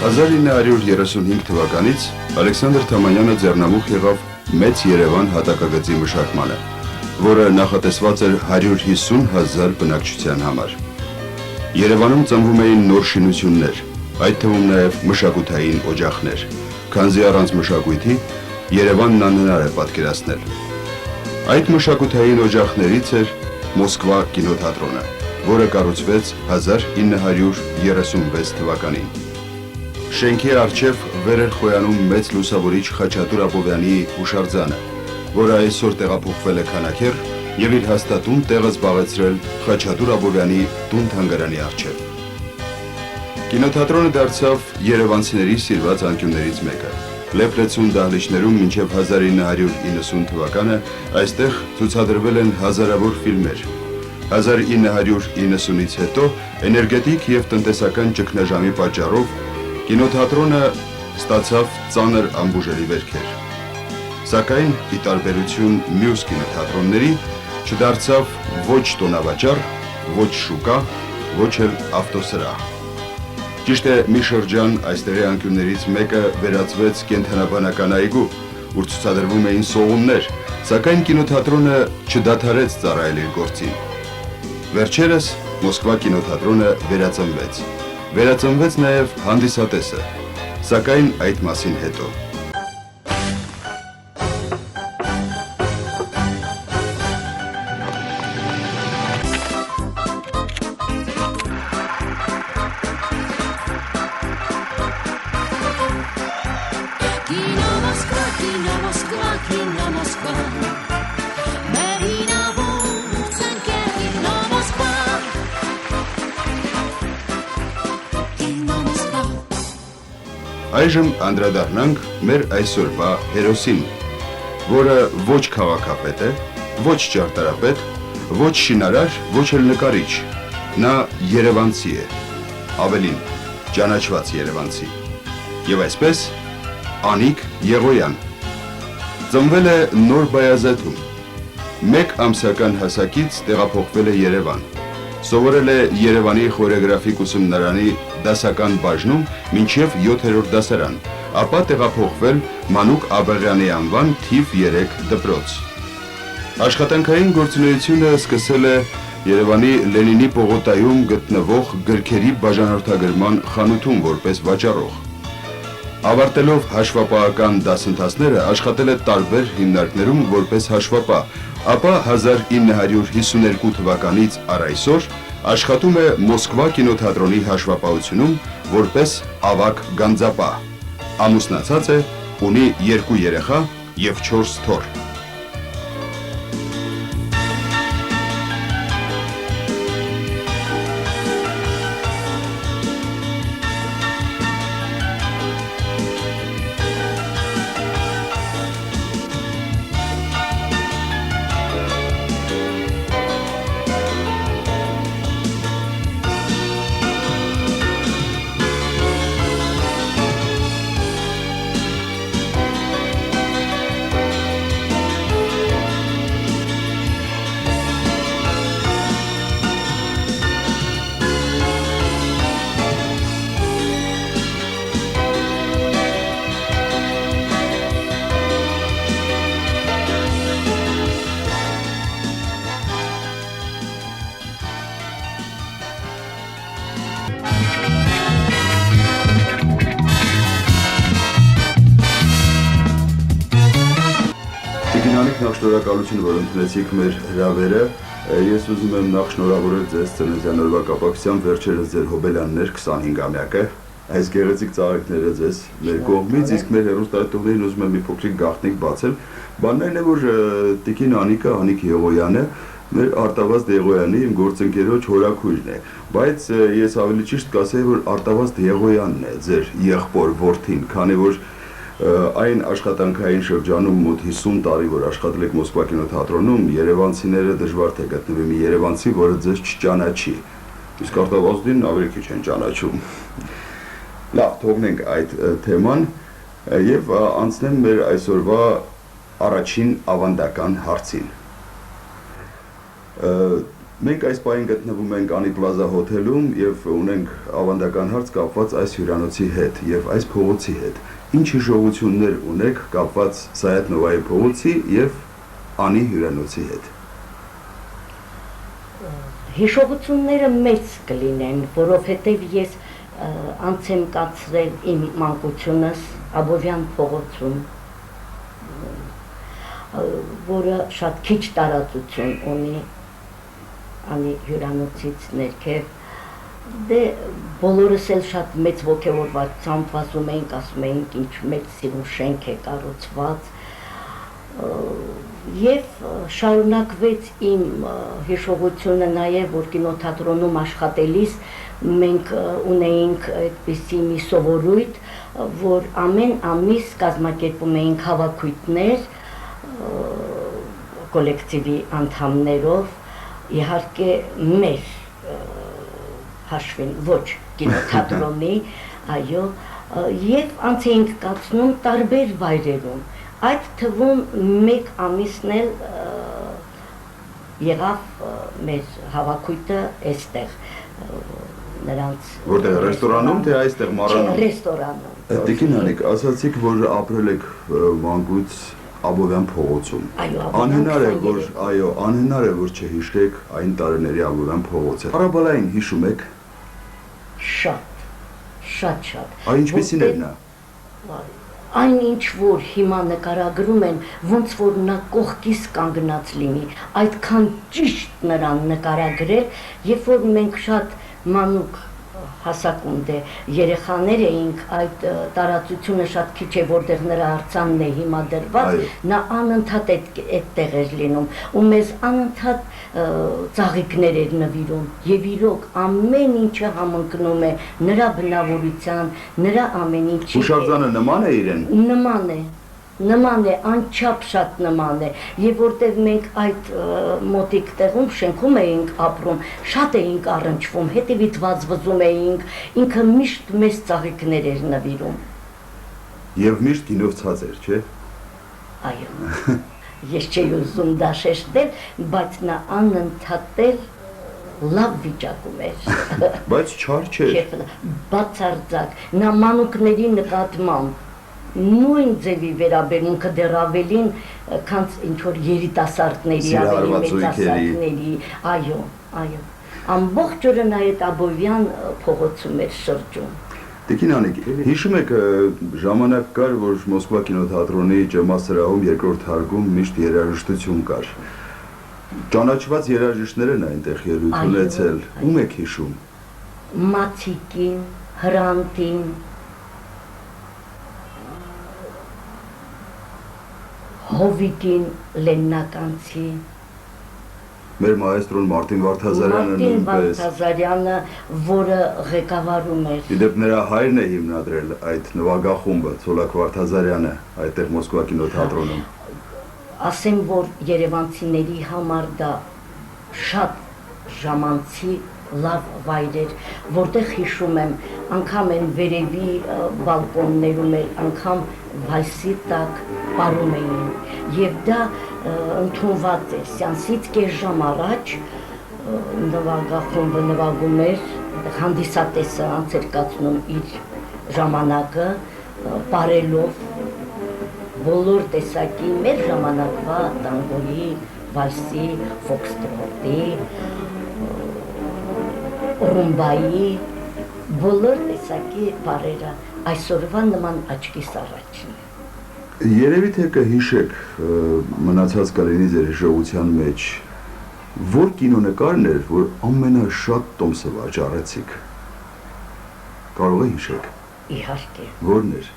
1935 թվականից Ալեքսանդր Թամանյանը ձեռնամուխ եղավ Մեծ Երևան հատակագծի մշակմանը, որը նախատեսված էր 150,000 բնակչության համար։ Երևանում ծնվում էին նոր շինություններ, այդ թվում նաև մշակութային օջախներ, քանզի առանց մշակույթի Երևանն անհնար է պատկերացնել։ Այդ մշակութային օջախներից էր Մոսկվա կինոթատրոնը, որը կառուցվեց 1936 թվականին։ Շենքի առջև վեր էր խոյանում մեծ լուսավորիչ Խաչատուր Աբովյանի հուշարձանը, որը այսօր տեղափոխվել է Քանաքեռ եւ իր հաստատուն տեղը զբաղեցրել Խաչատուր Աբովյանի տուն-թանգարանի առջև։ Կինոթատրոնը դարձավ երևանցիների սիրված անկյուններից մեկը։ Լեփլեցուն դահլիճներում մինչև 1990 թվականը այստեղ ցուցադրվել են հազարավոր ֆիլմեր։ 1990-ից հետո էներգետիկ եւ տնտեսական ճգնաժամի պատճառով կինոթատրոնը ստացավ ծանր անբուժելի վերքեր։ Սակայն ի տարբերություն մյուս կինոթատրոնների չդարձավ ոչ տոնավաճառ, ոչ շուկա, ոչ էլ ավտոսրահ։ Ճիշտ է, մի շրջան այստեղի անկյուններից մեկը վերածվեց կենդանաբանական այգու, ուր ցուցադրվում էին սողուններ, սակայն կինոթատրոնը չդադարեց ծառայել իր գործին։ Վերջերս Մոսկվա կինոթատրոնը վերածնվեց։ Վերածնվեց նաև հանդիսատեսը, սակայն այդ մասին հետո։ Այժմ անդրադառնանք մեր այսօրվա հերոսին, որը ոչ քաղաքապետ է, ոչ ճարտարապետ, ոչ շինարար, ոչ էլ նկարիչ։ Նա երևանցի է, ավելին, ճանաչված երևանցի։ Եվ այսպես Անիկ Եղոյան ծնվել է Նոր Բայազետում, 1 ամսական հասակից տեղափոխվել է Երևան, սովորել է Երևանի խորեգրաֆիկ ուսումնարանի դասական բաժնում մինչև 7-րդ դասարան, ապա տեղափոխվել Մանուկ Աբեղյանի անվան թիվ 3 դպրոց։ Աշխատանքային գործունեությունը սկսել է Երևանի Լենինի պողոտայում գտնվող գրքերի բաժանորդագրման խանութում որպես վաճառող։ Ավարտելով հաշվապահական դասընթացները աշխատել է տարբեր հիմնարկներում որպես հաշվապահ, ապա 1952 թվականից առ այսօր աշխատում է Մոսկվա կինոթատրոնի հաշվապահությունում որպես ավագ գանձապահ։ Ամուսնացած է, ունի 2 երեխա եւ 4 թոռ։ Նախ շնորհակալություն, որ ընդունեցիք մեր հրավերը։ Ես ուզում եմ նախ շնորհավորել ձեզ ծննդյան օրվա կապակցությամբ, վերջերս ձեր հոբելյաններ 25-ամյակը, այս գեղեցիկ ծաղիկները ձեզ մեր կողմից, իսկ մեր հեռուստատիտողներին ուզում եմ մի փոքրիկ գաղտնիք բացել։ Բանն այն է, որ տիկին Անիկը, Անիկ Եղոյանը, մեր Արտավազդ Եղոյանի իմ գործընկերոջ հորաքույրն է, բայց ես ավելի ճիշտ կասեի, որ Արտավազդ Եղոյանն է ձեր եղբոր որդին, քանի որ այն աշխատանքային շրջանում մոտ 50 տարի, որ աշխատել եք Մոսկվա կինոթատրոնում, երևանցիները դժվար թե գտնվի մի երևանցի, որը ձեզ չճանաչի, իսկ Արտավազդին ավելի քիչ են ճանաչում։ Լավ, թողնենք այդ թեման եւ անցնեմ մեր այսօրվա առաջին ավանդական հարցին։ Մենք այս պահին գտնվում ենք Անի Պլազա հոթելում եւ ունենք ավանդական հարց կապված այս հյուրանոցի հետ եւ այս փողոցի հետ։ Ինչ հիշողություններ ունեք կապված Սայաթ Նովայի փողոցի եւ Անի հյուրանոցի հետ։ Հիշողությունները մեծ կլինեն, որովհետեւ ես անց եմ կացրել իմ մանկությունս Աբովյան փողոցում, որը շատ քիչ տարածություն ունի Անի հյուրանոցից ներքև, դե բոլորս էլ շատ մեծ ոգևորվածությամբ ասում էինք, ինչ մեծ սիրուն շենք է կառուցված, եւ շարունակվեց իմ հիշողությունը նաեւ, որ կինոթատրոնում աշխատելիս մենք ունեինք այդպիսի մի սովորույթ, որ ամեն ամիս կազմակերպում էինք հավաքույթներ կոլեկտիվի անդամներով, իհարկե մեր հաշվին, ոչ կինոթատրոնի, այո, եւ անց էինք կացնում տարբեր վայրերում, այդ թվում մեկ ամիսն էլ եղավ մեր հավաքույթը այստեղ, նրանց որտեղ ռեստորանում թե այստեղ Մարանում։ Ռեստորանում։ Տիկին Անիկ, ասացիք, որ ապրել եք մանկուց Աբովյան փողոցում։ Անհնար է, որ չհիշեք այն տարիների Աբովյան փողոցը։ Արաբալային հիշում եք։ Շատ։ Այն ինչպեսին էր նա։ Այն ինչ որ հիմա նկարագրում են, ոնց որ նա կողքից կանգնած լինի, այդքան ճիշտ նրան նկարագրել, երբ որ մենք շատ մանուկ հասակում երեխաներ էինք, այդ տարածությունը շատ քիչ է, որտեղ նրա արձանն է հիմա դրված, նա անընդհատ այդտեղ էր լինում, ու մեզ անընդհատ ծաղիկներ էր նվիրում, եւ իրոք ամեն ինչը համընկնում է նրա բնավորության, նրա ամեն ինչի։ Հուշարձանը նման է իրեն։ Նման է, անչափ շատ նման է, եւ որտեղ մենք այդ մոտիկ տեղում շենքում էինք ապրում, շատ էինք առնչվում, հետևից վազվզում էինք, ինքը միշտ մեծ ծաղիկներ էր նվիրում։ Եվ միշտ գինով ցած էր, չէ՞։ Այո։ Ես չէի ուզում դա շեշտել, բայց նա անընդհատ լավ վիճակում էր։ Բայց չար չէր։ Բացարձակ, նա մանուկների նկատմամբ նույն ձևի վերաբերմունքը դեռ ավելին, քան ինչ որ երիտասարդների, ավելի մեծասարդների, այո, ամբողջ օրը նա այդ Աբովյան փողոցում էր շրջում։ Տիկին Անիկ, հիշում եք ժամանակ կար, որ Մոսկվա կինոթատրոնի ջեմասրահում երկրորդ հարկում միշտ երաժշտություն կար։ Ճանաչված երաժիշտներ են այնտեղ ելույթ ունեցել, ում եք հիշում։ Մացիկին, Հրանտին, Հովիկին, Լեննականցի, մեր մայստրոն Մարտին Վարդազարյանը նույնպես, որը ղեկավարում էր։ Իդեպ նրա հայրն է հիմնադրել այդ նվագախումբը, Ցոլակ Վարդազարյանը, այդտեղ Մոսկվա կինոթատրոնում։ Ասեմ, որ երևանցիների համար դա շատ ժամանցի լավ վայր էր, որտեղ հիշում եմ, անգամ են վերևի բալկոններում էլ, անգամ վայսի տակ պարում էին, եւ դա ընդունված էր, սյանսից կես ժամ առաջ նվագախումբը նվագում էր, հանդիսատեսը անց էր կացնում իր ժամանակը, պարելով բոլոր տեսակի մեր ժամանակվա տանգոյի, վայսի, ֆոքստրոտի, ռումբայի, բոլոր տեսակի բարերը այսօրվա նման աչքիս առաջին։ Երևի թե կհիշեք մնացած կլինի ձեր հիշողության մեջ, որ կինոնկարն էր, որ ամենաշատ տոմսը վաճառեցիք։ Կարող է հիշեք։ Իհարկե։ Որն էր։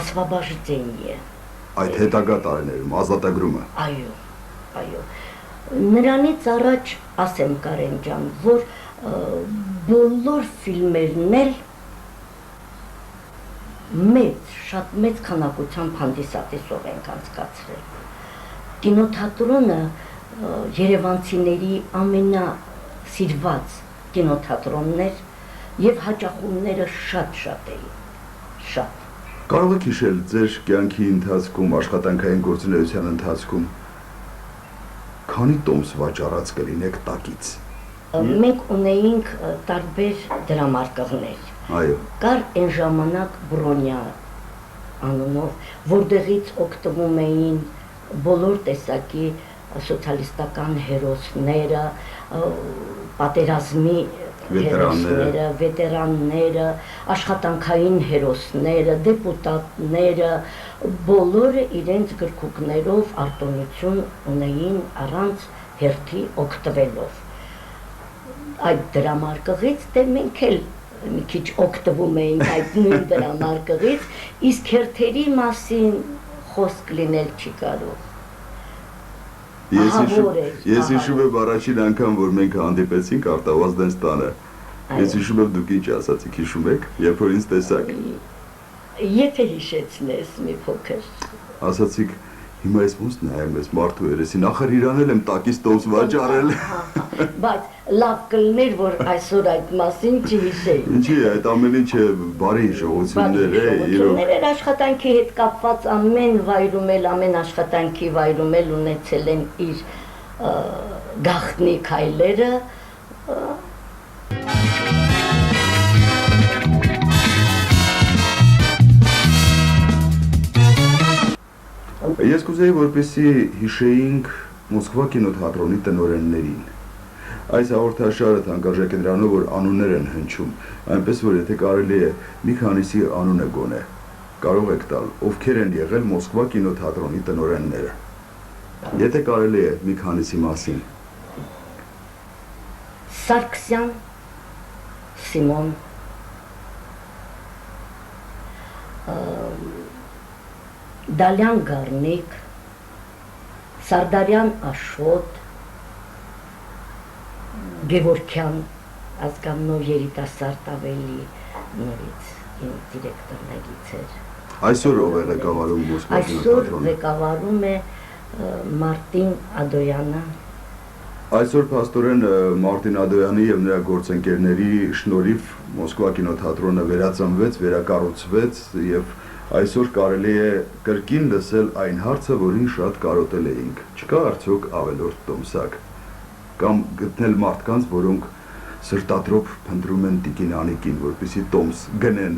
Ասվաբաժձենիը։ Այդ հետագա տարիներում ազատագրումը։ Այո։ Նրանից առաջ ասեմ Կարեն ջան, որ բոլոր ֆիլմերն էլ շատ մեծ քանակությամբ հանդիսատեսով ենք անցկացրել։ Կինոթատրոնը երևանցիների ամենասիրված կինոթատրոնն էր եւ հաճախումները շատ էին։ Շատ։ Կարող եք հիշել ձեր կյանքի ընթացքում, աշխատանքային գործունեության ընթացքում քանի տոմս վաճառած կլինեք տակից։ Մենք ունեինք տարբեր դրամարկղներ։ Այո։ Կար այն ժամանակ Բրոնյա անունով, որտեղից օգտվում էին բոլոր տեսակի սոցիալիստական հերոսները, պատերազմի հերոսները, վետերանները, աշխատանքային հերոսները, դեպուտատները, բոլորը իրենց գրքուկներով արտոնություն ունեին առանց հերթի օգտվելով։ Այդ դրամարկղից դե մենք էլ մի քիչ օգտվում էինք այդ նույն դրամարկղից, իսկ հերթերի մասին խոսք լինել չի կարող։ Ես հիշում եմ առաջին անգամ, որ մենք հանդիպեցինք Արտավազդենս տանը։ Ես հիշում եմ դուք ինչ ասացիք, հիշում եք, երբ որ ինձ տեսաք։ Եթե հիշեցնես մի փոքր։ Ասացիք, հիմա ես ոնց նայեմ ես մարդու երեսին, ախր իրանել եմ տակից տոմս վաճառել։ Բայց լավ կլներ, որ այսօր այդ մասին չհիշեի։ Ինչի, այդ ամեն ինչը բարի ժողովություններ է, իրոք աշխատանքի հետ կապված ամեն վայրում էլ, ամեն աշխատանքի վայրում էլ ունեցել են իր գաղտնի քայլերը։ Ես կուզեի, որպեսզի հիշեինք Մոսկվա կինոթատրոնի տնօրեններին։ Այս հաղորդաշարը թանկարժեք է նրանով, որ անուններ են հնչում, այնպես որ եթե կարելի է մի քանիսի անունը գոնե, կարող եք տալ, ովքեր են եղել Մոսկվա կինոթատրոնի տնօրենները։ Եթե կարելի է մի քանիսի մասին։ Սարգսյան Սիմոն, Դալյան Գառնիկ, Սարդարյան Աշոտ, Գևորգյան ազգանունով երիտասարդ ավելի նորից դիրեկտորներից էր։ Այսօր ով է ղեկավարում Մոսկվա Այսօր կինոթատրոնը։ ղեկավարում է Մարտին Ադոյանը։ Այսօր փաստորեն Մարտին Ադոյանի եւ նրա գործընկերների շնորհիվ Մոսկվա կինոթատրոնը վերածնվեց, վերակառուցվեց եւ այսօր կարելի է կրկին լսել այն հարցը, որին շատ կարոտել էինք։ Չկա արդյոք ավելորդ տոմսակ կամ գտնել մարդկանց, որոնք սրտատրոփ փնտրում են Տիկին Անիկին, որպեսզի տոմս գնեն։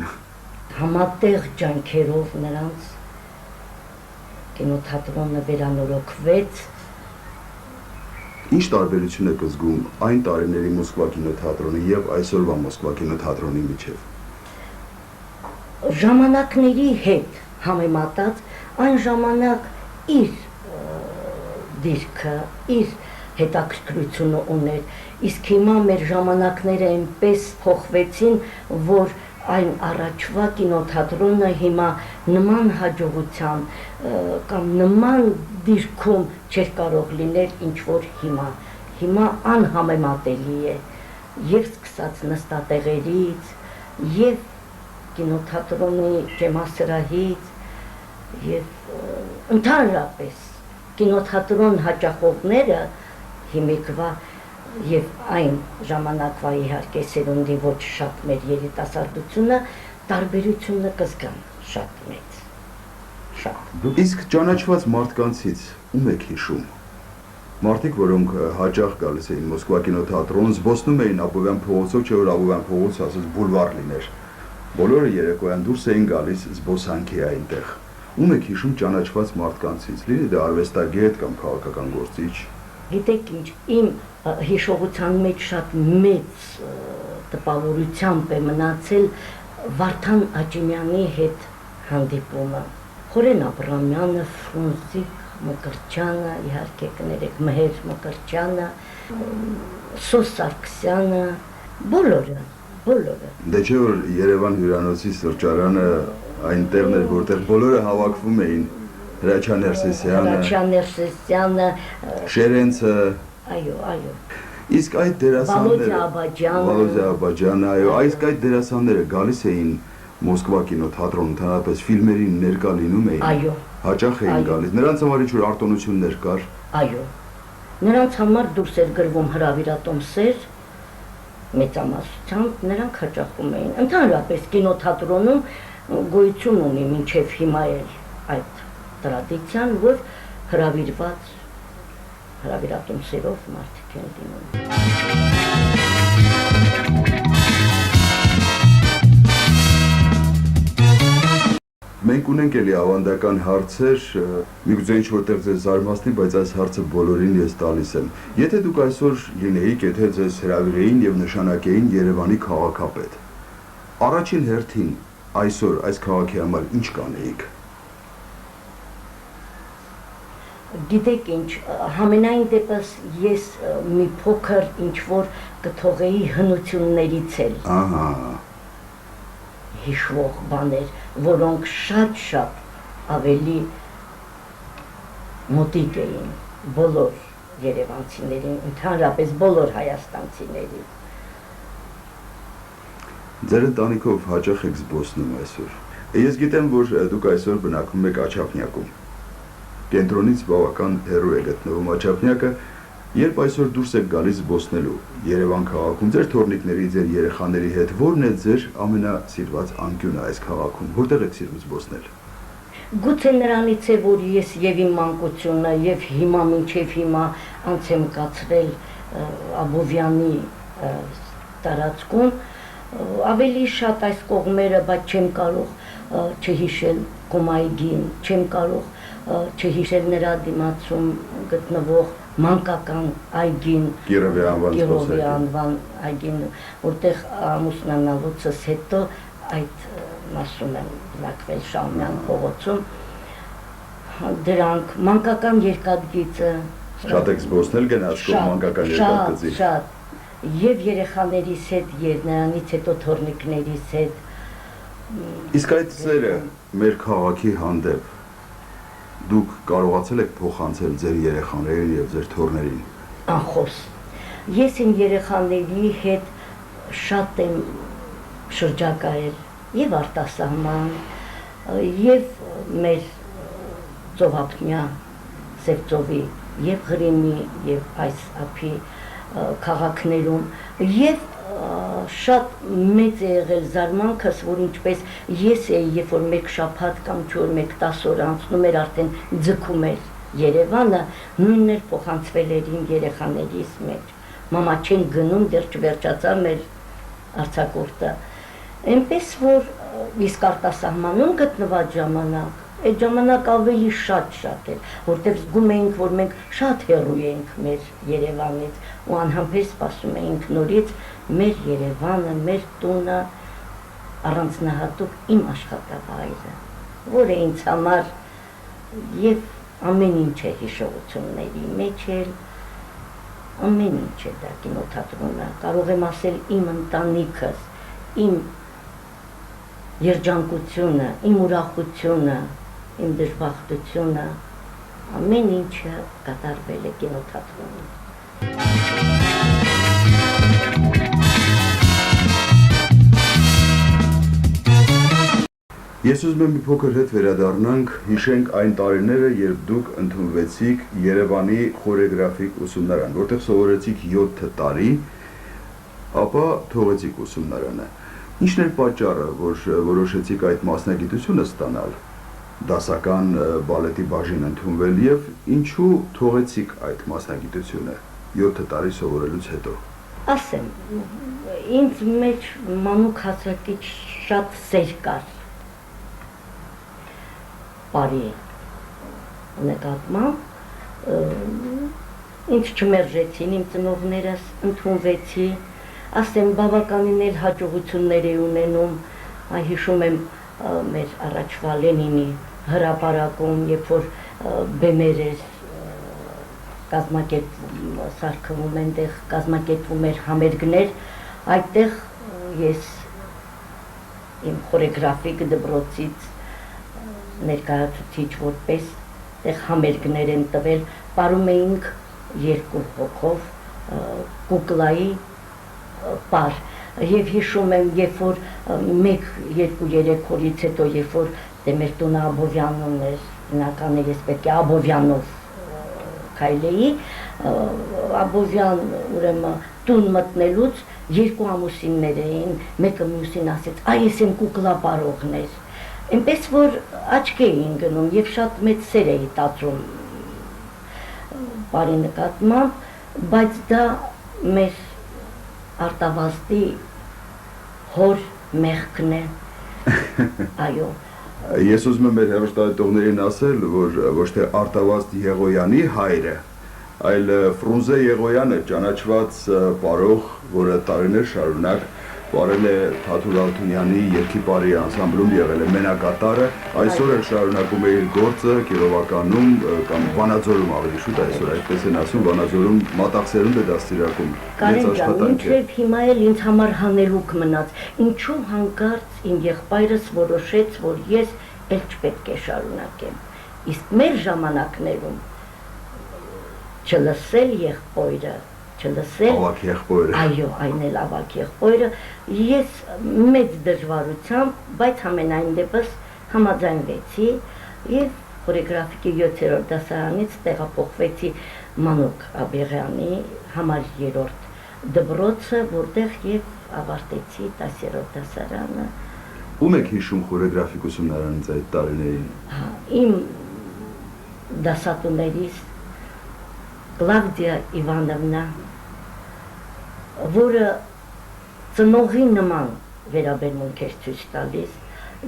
Համատեղ ջանքերով նրանց կինոթատրոնը վերանորոգվեց։ Ինչ տարբերություն եք զգում այն տարիների Մոսկվա կինոթատրոնի եւ այսօրվա Մոսկվա կինոթատրոնի միջեւ։ Ժամանակների հետ համեմատած այն ժամանակ իր դիրքը, իր հետաքրքրությունը ուներ, իսկ հիմա մեր ժամանակները այնպես փոխվեցին, որ այն առաջվա կինոթատրոնը հիմա նման հաջողության կամ նման դիրքում չէր կարող լինել, ինչ որ հիմա անհամեմատելի է, եւ սկսած նստատեղերից, եւ կինոթատրոնի ջեմասրահից, եւ ընդհանրապես կինոթատրոն հաճախողները հիմիկվա եւ այն ժամանակվա իհարկե սերունդի ոչ շատ մեր երիտասարդությունը տարբերությունը կզգան շատ մեծ, շատ։ Իսկ ճանաչված մարդկանցից ում եք հիշում։ Մարդիկ, որոնք հաճախ գալիս էին Մոսկվա կինոթատրոն, զբոսնում էին Աբովյան փողոցով, չէ որ Աբովյան փողոց ասած բուլվար լիներ։ Բոլորը երեկոյան դուրս էին գալիս զբոսանքի այնտեղ։ Ում եք հիշում ճանաչված մարդկանցից, լինի դա արվեստագետ կամ քաղաքական գործիչ։ Գիտեք ինչ, իմ հիշողության մեջ շատ մեծ տպավորությամբ է մնացել Վարդան Աճիմյանի հետ հանդիպումը։ Խորեն Աբրամյանը, Ֆրունզիկ Մկրտչյանը, իհարկե կներեք Մհեր Մկրտչյանը, Սոս Սարգսյանը, բոլորը։ Դե չէ որ Երևան հյուրանոցի սրճարանը այնտեղն էր, որտեղ բոլորը հավաքվում էին, Հրաչյա Ներսեսյանը, Շերենցը, այո։ Իսկ այդ դերասանները, Վալոդյա Աբաջյանը, այո, իսկ այդ դերասանները գալիս էին Մոսկվա կինոթատրոն, ընդհանրապես ֆիլմերին ներկա լինում էին։ Այո։ Հաճախ էին գալիս։ Նրանց համար ինչ որ արտոնություններ կար։ Այո։ Նրանց համար դուրս էր գրվում հրավիրատոմսեր, մեծամասնությամբ նրանք հաճախում էին։ Ընդհանրապես կինոթատրոնում գոյություն ունի մինչև հիմա էլ այդ տրադիցիան, որ հրավիրված հրավիրատուն սերով մարդիկ են դիմում։ Մենք ունենք էլի ավանդական հարցեր, միգուցե ինչ-որտեղ ձեզ զարմացնի, բայց այս հարցը բոլորին ես տալիս եմ։ Եթե դուք այսօր լինեիք, եթե ձեզ հրավիրեին եւ նշանակեին Երևանի քաղաքապետ, առաջին հերթին այսօր այս քաղաքի համար ինչ կանեիք։ Գիտեք ինչ, համենայն դեպս ես մի փոքր ինչ-որ կթողեի հնություններից էլ հիշվող բաներ, որոնք շատ ավելի մոտիկ էին բոլոր երևանցիներին, ընդհանրապես բոլոր հայաստանցիներին։ Ձեր ընտանիքով հաճախ եք զբոսնում այսօր։ Ես գիտեմ, որ դուք այսօր բնակվում եք Աչափնյակում։ Կենտրոնից բավական հեռու է գտնվում Աչափնյակը, երբ այսօր դուրս եք գալիս զբոսնելու Երևան քաղաքում, ձեր թորնիկների, ձեր երեխաների հետ, ո՞րն է ձեր ամենասիրված անկյունը այս քաղաքում, որտեղ եք սիրում զբոսնել։ Գուցե նրանից է, որ ես եւ իմ մանկությունը, եւ հիմա մինչեւ հիմա անց եմ կացրել Աբովյանի տարածքում, ավելի շատ այս կողմերը, բայց չեմ կարող չհիշել Կոմայգին, չեմ կարող չհիշել նրա դիմացում գտնվող մանկական այգին, Կիրովի անվան այգին, որտեղ ամուսնանալուցս հետո այդ մասում եմ բնակվել Շահումյան փողոցում, դրանք մանկական երկաթգիծը շատ եք զբոսնել գնացքով մանկական երկաթգծի։ Շատ, եւ երեխաներիս հետ, եւ նրանից հետո թորնիկներիս հետ։ Իսկ այդ սերը մեր քաղաքի հանդեպ դուք կարողացել եք փոխանցել ձեր երեխաներին եւ ձեր թորներին։ Անխոս։ Ես իմ երեխաների հետ շատ եմ շրջակայել եւ արտասահման, եւ մեր ծովափնյա Սևծովի, եւ Ղրիմի, եւ այս ափի քաղաքներում, եւ շատ մեծ է եղել զարմանքս, որ ինչպես ես էի, երբ որ մեկ շաբաթ կամ 4-10 օր անցնում էր, արդեն ձգում էր Երևանը, նույնն էր փոխանցվել էր իմ երեխաներիս մեջ։ Մամա չեն գնում, դեռ չվերջացավ մեր արձակուրդը։ Այնպես որ իսկ արտասահմանում գտնված ժամանակ, այդ ժամանակ ավելի շատ էր, որտեղ զգում էինք, որ մենք շատ հեռու ենք մեր Երևանից ու անհամբեր սպասում էինք նորից մեր Երևանը, մեր տունը, առանձնահատուկ իմ աշխատավայրը, որը ինձ համար եւ ամեն ինչ է հիշողությունների մեջ էլ, ամեն ինչ է դա կինոթատրոնը, կարող եմ ասել իմ ընտանիքս, իմ երջանկությունը, իմ ուրախությունը, իմ դժբախտությունը, ամեն ինչը կատարվել է կինոթատրոնում։ Ես ուզում եմ մի փոքր հետ վերադառնանք, հիշենք այն տարիները, երբ դուք ընդունվեցիք Երևանի խորեգրաֆիկ ուսումնարան, որտեղ սովորեցիք 7 տարի, ապա թողեցիք ուսումնարանը։ Ինչն էր պատճառը, որ որոշեցիք այդ մասնագիտությունը ստանալ, դասական բալետի բաժին ընդունվել եւ ինչու թողեցիք այդ մասնագիտությունը 7 տարի սովորելուց հետո։ Ասեմ, ինձ մեջ մանուկ հասակից շատ սեր կար բարի նկատմամբ, ինձ չմերժեցին իմ ծնողներս, ընդունվեցի, ասեմ, բավականին էլ հաջողություններ է ունենում, հիշում եմ մեր առաջվա Լենինի հրապարակում, երբ որ բեմեր էր սարքվում այնտեղ, կազմակերպվում էր համերգներ, այդտեղ ես իմ խորեգրաֆիկ դպրոցից ներկայացուցիչ որպես տեղ համերգներ են տվել, պարում էինք 2 հոգով կուկլայի պար եւ հիշում եմ, երբ որ 1-2-3 օրից հետո, երբ որ մեր տունը Աբովյանն էր, բնական է ես պետք է Աբովյանով քայլեի, Աբովյան ուրեմն տուն մտնելուց 2 ամուսիններ էին, մեկը մյուսին ասեց, այ ես եմ կուկլա պարողներ, այնպես որ աչք էին գնում եւ շատ մեծ սեր էի տածում բարի նկատմամբ, բայց դա մեր արտավազդի հոր մեղքն է, այո։ Ես ուզում եմ մեր հեռուստադիտողներին ասել, որ ոչ թե Արտավազդ Եղոյանի հայրը, այլ Ֆրունզե Եղոյանը ճանաչված պարող, որը տարիներ շարունակ պարել է Թաթուլ Ալթունյանի երգի պարի անսամբլում, եղել է մենակատարը, այսօր էլ շարունակում է իր գործը Կիրովականում կամ Վանաձորում ավելի շուտ այսօր այդպես են ասում, Վանաձորում մատաղսերում է դաստիարակում։ Կարեն ջան, մինչև հիմա էլ ինձ համար հանելուկ մնաց, ինչու հանկարծ իմ եղբայրս որոշեց, որ ես էլ չպետք է շարունակեմ, իսկ մեր ժամանակներում չլսել եղբայրը, չլսել ավակ եղբայրը, այո, այն էլ ավակ եղբայրը, ես մեծ դժվարությամբ, բայց ամենայն դեպս համաձայնվեցի եւ խորեգրաֆիկի 7-րդ դասարանից տեղափոխվեցի Մանուկ Աբեղյանի համար 3-րդ դպրոցը, որտեղ եւ ավարտեցի 10-րդ դասարանը։ Ում եք հիշում խորեգրաֆիկ ուսումնարանից այդ տարիներին։ Իմ դասատուներից Կլավդիա Իվանովնա, որը ծնողի նման վերաբերմունք էր ցույց տալիս,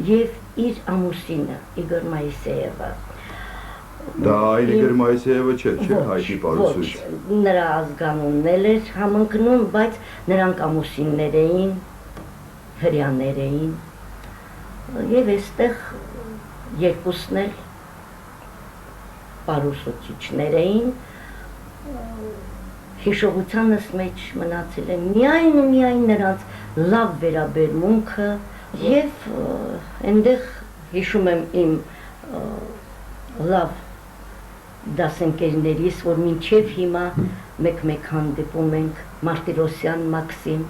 եւ իր ամուսինը Իգոր Մայիսեևը։ Դա այլ Իգոր Մայիսեևը չէ, հայտնի պարուսույց։ Նրա ազգանունն էր համընկնում, բայց նրանք ամուսիններ էին, հրյաներ էին, եւ այստեղ երկուսն էլ պարուսուցիչներ էին։ Հիշողությանս մեջ մնացել է միայն նրանց լավ վերաբերմունքը եւ այնտեղ հիշում եմ իմ լավ դասընկերներիս, որ մինչև հիմա մեկ-մեկ հանդիպում ենք, Մարտիրոսյան Մաքսիմ,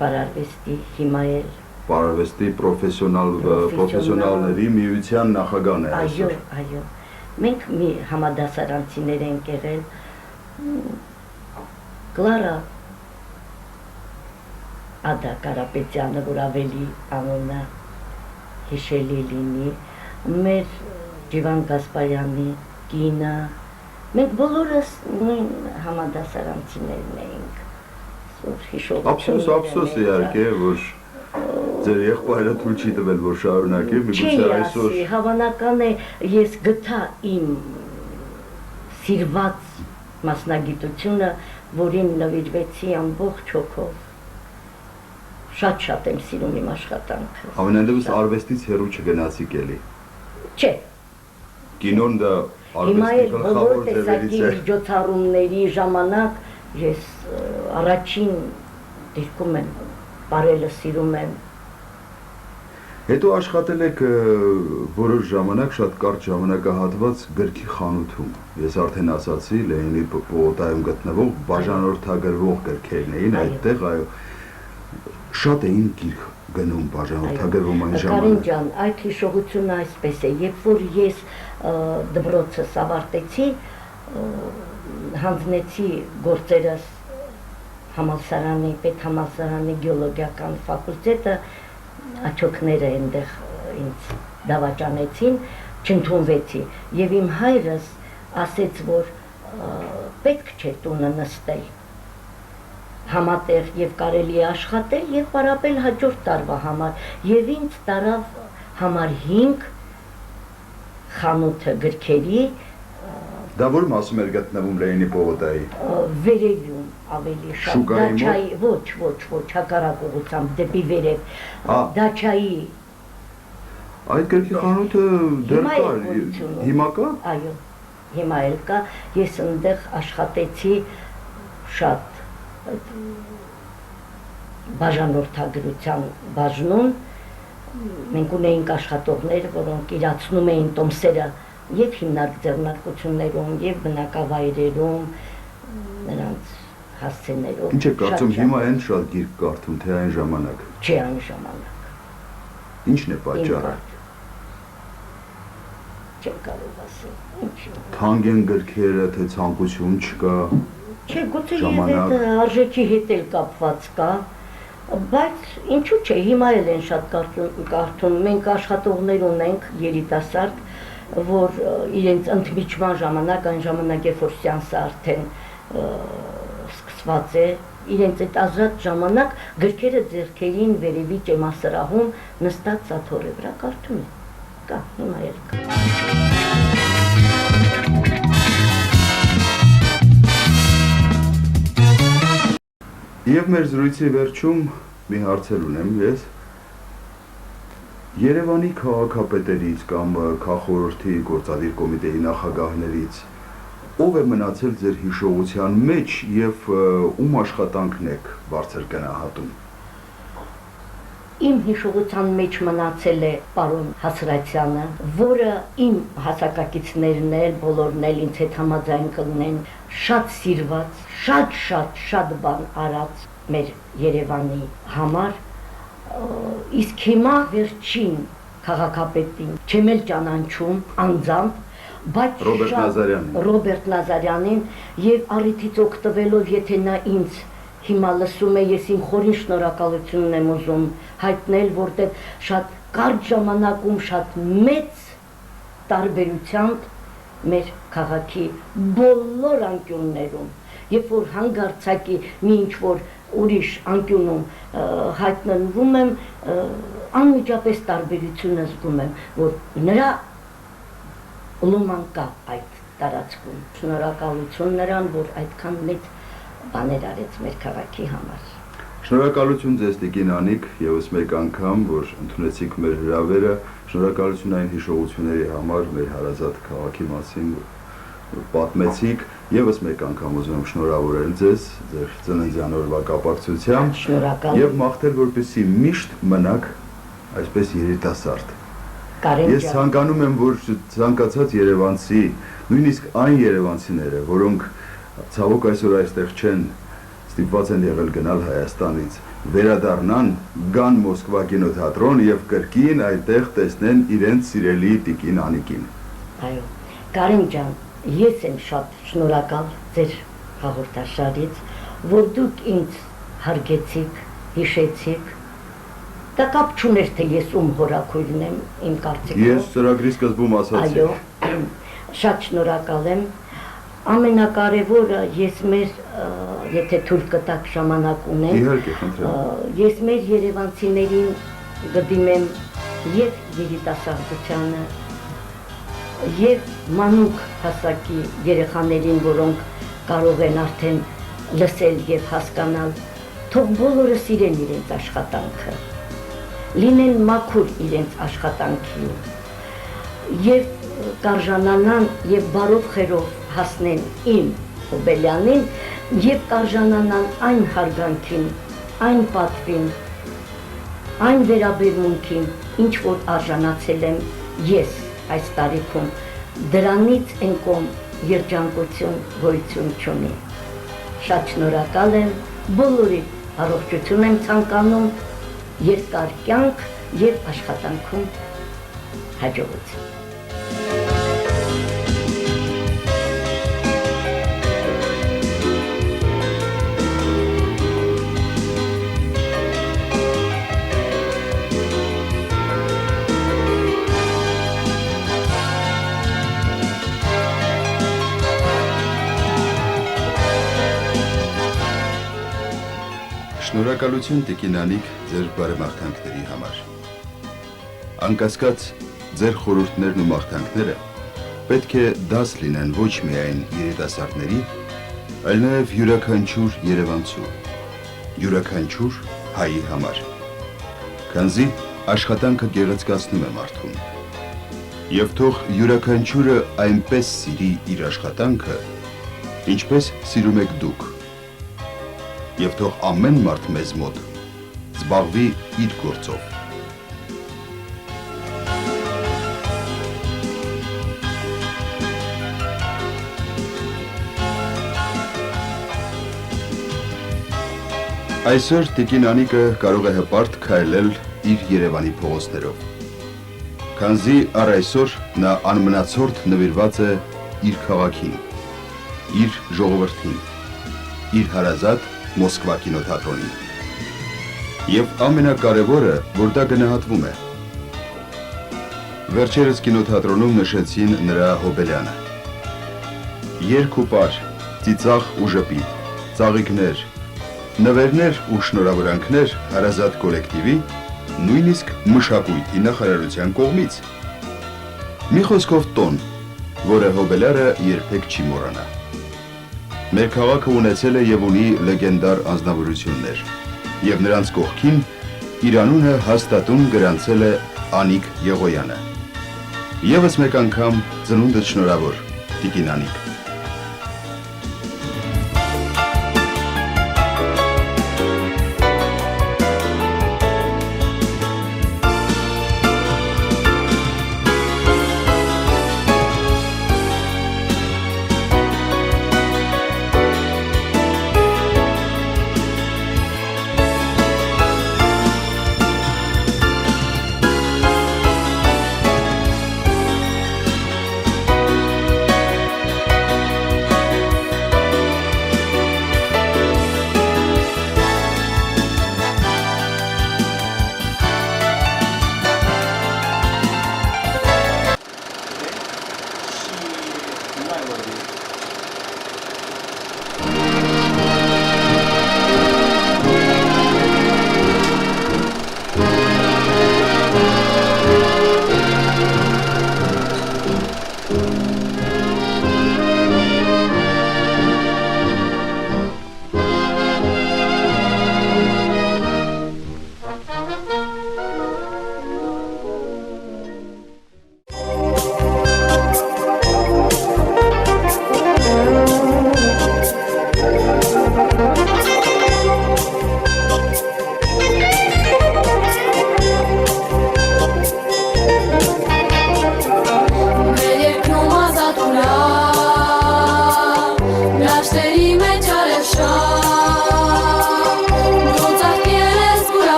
Պարարվեստի հիմա էլ Պարարվեստի պրոֆեսիոնալների միության նախագահն է այսօր։ Այո, մենք մի համադասարանցիներ ենք եղել, Կլարա Ադա Կարապետյանը, որ ավելի անունը հիշելի լինի, մեր Ջիվան Գասպարյանի կինը, մենք բոլորս նույն համադասարանցիներն էինք, Ափսոս իհարկե, որ ձեր եղբայրը թույլ չի տվել, որ շարունակի, միգուցե այսօր։ Չի, հավանական է, ես գտա իմ սիրված մասնագիտությունը, որին նվիրվեցի ամբողջ հոգով։ Շատ եմ սիրում իմ աշխատանքը։ Ամենայնտեղս արվեստից հեռու չգնացիք էլի։ Չէ։ Կինոն դա արվեստի գլխավոր ձևերից է։ Միջոցառումների ժամանակ ես առաջին դիրքում եմ, բարելը սիրում եմ։ Հետո աշխատել եք որոշ ժամանակ, շատ կարճ ժամանակահատված գրքի խանութում։ Ես արդեն ասացի, Լենինի պողոտայում գտնվող բաժանորդագրվող գրքերն էին այդտեղ, այո, շատ էին գիրք գնում բաժանորդագրվում այն ժամանակ։ Կարեն ջան, այդ հիշողությունը այսպես է, երբ որ ես դպրոցս ավարտեցի, հանձնեցի գործերս համալսարանի, պետհամալսարանի գեոլոգիական ֆակուլտետը, աչոքները այնտեղ ինձ դավաճանեցին, չընդունվեցի, եւ իմ հայրս ասեց, որ պետք չէ տունը նստել, համատեղ եւ կարելի է աշխատել եւ պարապել հաջորդ տարվա համար, եւ ինձ տարավ համար 5 խանութը գրքերի։ Դա որ մասում էր գտնվում Լենինի պողոտայի։ Վերևում ավելի շատ, Դաչայի, ոչ, հակառակ ուղղությամբ դեպի վերև, Դաչայի։ Այդ գրքի խանութը դեռ կա, հիմա կա։ Այո, հիմա էլ կա, ես այնտեղ աշխատեցի շատ բաժանորդագրության բաժնում, մենք ունեինք աշխատողներ, որոնք իրացնում էին տոմսերը եւ հիմնարկ ձեռնարկություններում, եւ բնակավայրերում, նրանց հասցեներով։ Ինչ է կարծում, հիմա այն շատ գիրք կարդում, թե այն ժամանակ։ Չէ, այն ժամանակ։ Ինչն է պատճառը։ Չեմ կարող ասել, ինչ։ Թանկ են գրքերը, թե ցանկություն չկա։ Չէ, գուցե եւ արժեքի հետ էլ կապված կա, բայց ինչու՞ չէ, հիմա էլ են շատ կարդում, մենք աշխատողներ ունենք երիտասարդ, որ իրենց ընդմիջման ժամանակ, այն ժամանակ, երբ որ սեանսը արդեն սկսված է, իրենց այդ ազատ ժամանակ գրքերը ձեռքերին վերևի ճեմասրահում նստած սաթորի վրա կարդում են։ Կա, հիմա էլ կա։ Եվ մեր զրույցի վերջում մի հարցեր ունեմ ես։ Երևանի քաղաքապետերից կամ քաղաքորթի գործադիր կոմիտեի նախագահներից ով է մնացել ձեր հիշողության մեջ եւ ում աշխատանքն եք բարձր գնահատում։ Իմ հիշողության մեջ մնացել է պարոն Հասրատյանը, որը իմ հասակակիցներն էլ, բոլորն էլ ինձ հետ համաձայն կլինեն, շատ սիրված, շատ բան արած մեր Երևանի համար, իսկ հիմա վերջին քաղաքապետին չեմ էլ ճանաչում անձամբ, բայց Ռոբերտ Նազարյանին եւ առիթից օգտվելով, եթե նա ինձ հիմա լսում է, ես իմ խորին շնորհակալությունն եմ ուզում հայտնել, որտեղ շատ կարճ ժամանակում շատ մեծ տարբերությամբ մեր քաղաքի բոլոր անկյուններում, երբ որ հանգարցակի մի ինչ-որ ուրիշ անկյունում հայտնվում եմ, անմիջապես տարբերությունը զգում եմ, որ նրա լոման կա այդ տարածքում։ Շնորհակալություն նրան, որ այդքան մեծ բաներ արեց մեր քաղաքի համար։ Շնորհակալություն ձեզ Տիկին Անիկ, եւս մեկ անգամ, որ ընդունեցիք մեր հրավերը, շնորհակալություն այն հիշողությունների համար, մեր հարազատ քաղաքի մասին պատմեցիք, եւս մեկ անգամ ուզում եմ շնորհավորել ձեզ, ձեր ծննդյան օրվա կապակցությամբ եւ մաղթել, որպեսզի միշտ մնաք այսպես երիտասարդ։ Ես ցանկանում եմ, որ ցանկացած երևանցի, նույնիսկ այն երևանցիները, որոնք ցավոք այսօր այստեղ չեն, ստիպված են եղել գնալ Հայաստանից, վերադառնան, գան Մոսկվա կինոթատրոն եւ կրկին այդտեղ տեսնեն իրենց սիրելի Տիկին Անիկին։ Այո, Կարեն ջան, ես եմ շատ շնորհակալ ձեր հաղորդաշարից, որ դուք ինձ հարգեցիք, հիշեցիք։ Դա կապ չուներ, թե ես ում հորաքույրն եմ, իմ կարծիքով։ Ես ծրագրի սկզբում ասացի։ Այո, շատ շնորհակալ եմ։ Ամենակարևորը ես մեր, եթե թույլ կտաք ժամանակ ունեմ, Իհարկե, խնդրեմ։ Ես մեր երևանցիներին կդիմեմ եւ երիտասարդությանը, եւ մանուկ հասակի երեխաներին, որոնք կարող են արդեն լսել եւ հասկանալ, թող բոլորը սիրեն իրենց աշխատանքը, լինեն մաքուր իրենց աշխատանքին եւ կարժանանան եւ բարով խերով հասնեն իմ Հոբելյանին եւ կարժանանան այն հարգանքին, այն պատվին, այն վերաբերմունքին, ինչ որ արժանացել եմ ես այս տարիքում, դրանից են կողմ երջանկություն գոյություն չունի։ Շատ շնորհակալ եմ, բոլորի առողջություն եմ ցանկանում, երկար կյանք եւ աշխատանքում հաջողություն։ Շնորհակալություն Տիկին Անիկ ձեր բարեմաղթանքների համար։ Անկասկած ձեր խորհուրդներն ու մաղթանքները պետք է դաս լինեն ոչ միայն երիտասարդների, այլ նաև յուրաքանչյուր երևանցու, յուրաքանչյուր հայի համար։ Քանզի աշխատանքը գեղեցկացնում է մարդուն։ Եվ թող յուրաքանչյուրը այնպես սիրի իր աշխատանքը, ինչպես սիրում եք դուք։ Եվ թող ամեն մարդ մեզ մոտ զբաղվի իր գործով։ Այսօր Տիկին Անիկը կարող է հպարտ քայլել իր Երևանի փողոցներով, քանզի առ այսօր նա անմնացորդ նվիրված է իր քաղաքին, իր ժողովրդին, իր հարազատ Մոսկվա կինոթատրոնին։ Եվ ամենակարևորը, որ դա գնահատվում է։ Վերջերս կինոթատրոնում նշեցին նրա Հոբելյանը։ Երգ ու պար, ծիծաղ ու ժպիտ, ծաղիկներ, նվերներ ու շնորհավորանքներ հարազատ կոլեկտիվի, նույնիսկ մշակույթի նախարարության կողմից։ Մի խոսքով տոն, որը Հոբելյարը երբեք չի մոռանա։ Մեր քաղաքը ունեցել է եւ ունի լեգենդար անձնավորություններ, եւ նրանց կողքին իր անունը հաստատուն գրանցել է Անիկ Եղոյանը։ Եվս մեկ անգամ ծնունդդ շնորհավոր, Տիկին Անիկ։